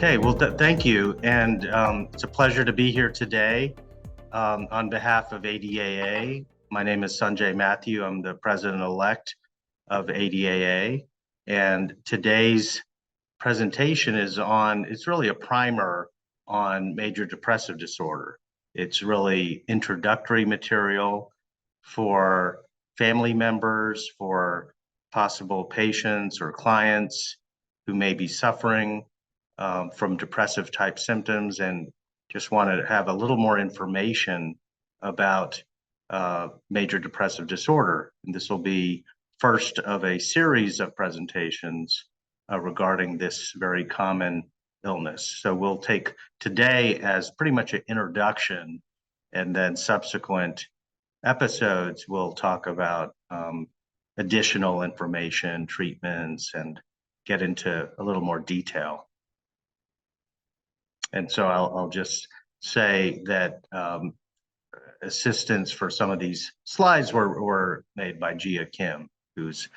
Okay, well, thank you. And it's a pleasure to be here today on behalf of ADAA. My name is Sanjay Mathew. I'm the president-elect of ADAA. And today's presentation it's really a primer on major depressive disorder. It's really introductory material for family members, for possible patients or clients who may be suffering from depressive type symptoms, and just wanted to have a little more information about major depressive disorder. And this will be first of a series of presentations regarding this very common illness. So we'll take today as pretty much an introduction, and then subsequent episodes we'll talk about additional information, treatments, and get into a little more detail. And so I'll just say that assistance for some of these slides were made by Gia Kim, who's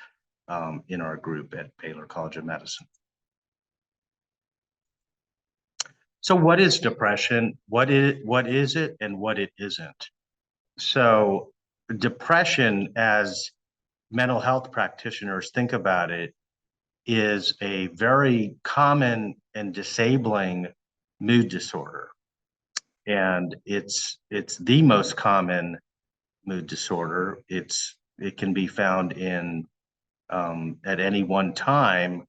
in our group at Baylor College of Medicine. So what is depression? What is it and what it isn't? So depression, as mental health practitioners think about it, is a very common and disabling mood disorder. And it's the most common mood disorder. It can be found in at any one time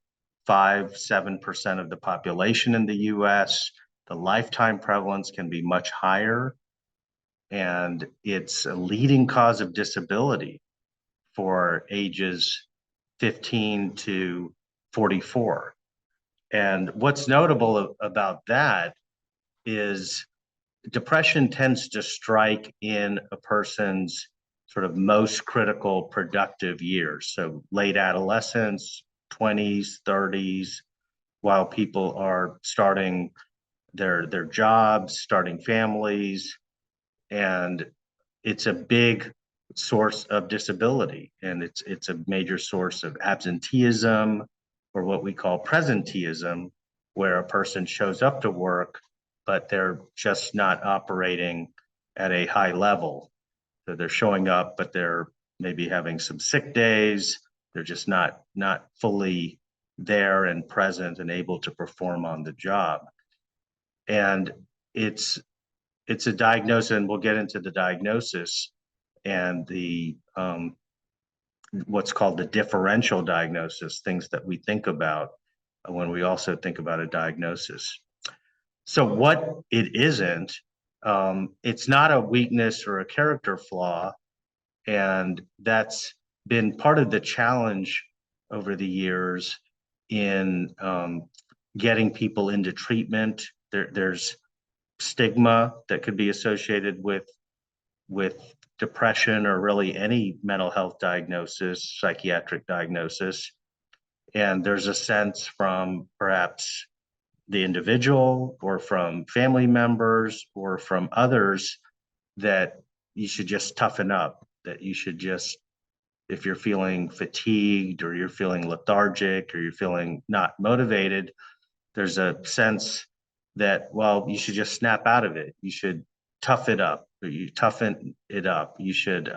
5-7% of the population in the US. The lifetime prevalence can be much higher, and it's a leading cause of disability for ages 15 to 44. And what's notable about that is depression tends to strike in a person's sort of most critical productive years. So late adolescence, 20s, 30s, while people are starting their jobs, starting families, and it's a big source of disability, and it's a major source of absenteeism, or what we call presenteeism, where a person shows up to work but they're just not operating at a high level. So they're showing up, but they're maybe having some sick days. They're just not fully there and present and able to perform on the job. And it's a diagnosis, and we'll get into the diagnosis and the what's called the differential diagnosis, things that we think about when we also think about a diagnosis. So what it isn't, it's not a weakness or a character flaw, and that's been part of the challenge over the years in getting people into treatment. There's stigma that could be associated with depression, or really any mental health diagnosis, psychiatric diagnosis. And there's a sense from perhaps the individual or from family members or from others that you should just toughen up, that you should just, if you're feeling fatigued or you're feeling lethargic or you're feeling not motivated, there's a sense that, well, you should just snap out of it. You should tough it up, or you toughen it up. You should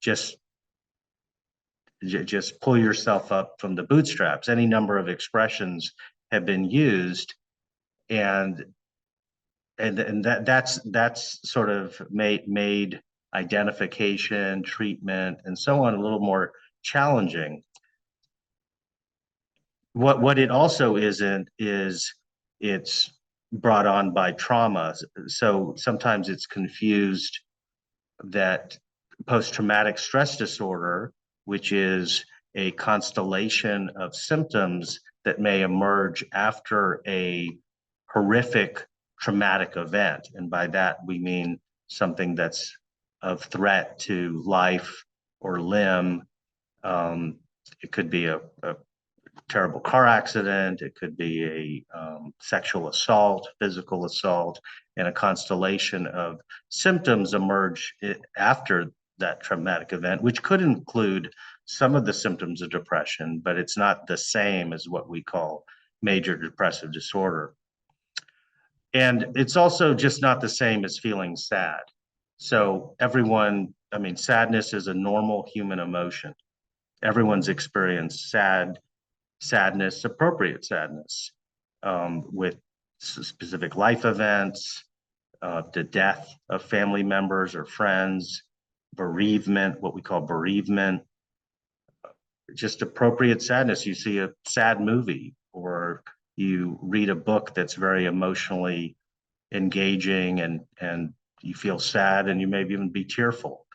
just pull yourself up from the bootstraps. Any number of expressions have been used, and that's sort of made identification, treatment, and so on a little more challenging. What it also isn't is it's brought on by trauma. So sometimes it's confused that post-traumatic stress disorder, which is a constellation of symptoms that may emerge after a horrific traumatic event. And by that, we mean something that's of threat to life or limb. It could be a terrible car accident. It could be a sexual assault, physical assault, and a constellation of symptoms emerge after that traumatic event, which could include some of the symptoms of depression, but it's not the same as what we call major depressive disorder. And it's also just not the same as feeling sad. So everyone, I mean, sadness is a normal human emotion. Everyone's experienced sadness, appropriate sadness, with specific life events, the death of family members or friends, bereavement, what we call bereavement, just appropriate sadness. You see a sad movie, or you read a book that's very emotionally engaging, and you feel sad, and you maybe even be tearful.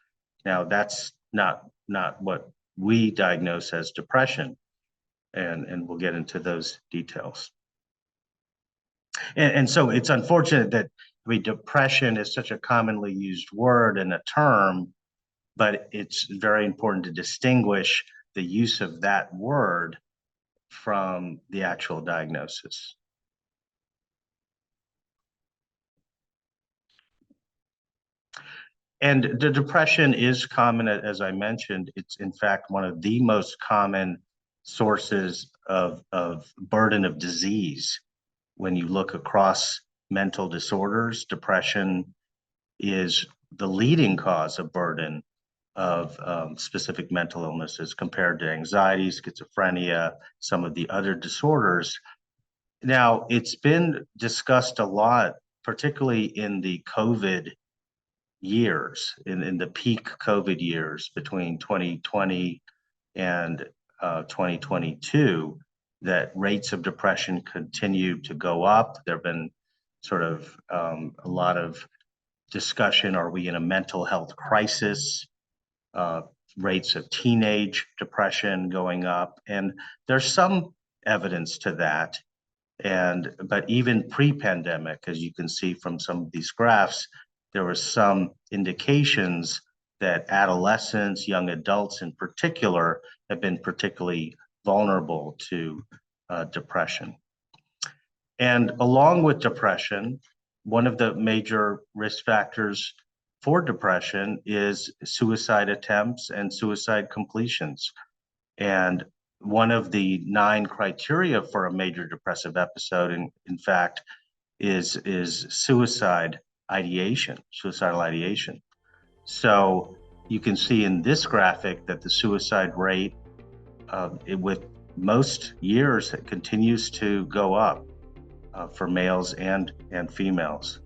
Now that's not what we diagnose as depression, and we'll get into those details. And so it's unfortunate that, I mean, depression is such a commonly used word and a term, but it's very important to distinguish the use of that word from the actual diagnosis. And the depression is common, as I mentioned. It's in fact one of the most common sources of burden of disease. When you look across mental disorders, depression is the leading cause of burden of specific mental illnesses compared to anxiety, schizophrenia, some of the other disorders. Now, it's been discussed a lot, particularly in the COVID years, in the peak COVID years between 2020 and 2022, that rates of depression continue to go up. There have been sort of a lot of discussion, are we in a mental health crisis? Rates of teenage depression going up, and there's some evidence to that. But even pre-pandemic, as you can see from some of these graphs, there were some indications that adolescents, young adults in particular, have been particularly vulnerable to depression. And along with depression, one of the major risk factors for depression is suicide attempts and suicide completions. And one of the 9 criteria for a major depressive episode, in fact, is suicidal ideation. So you can see in this graphic that the suicide rate with most years continues to go up for males and females.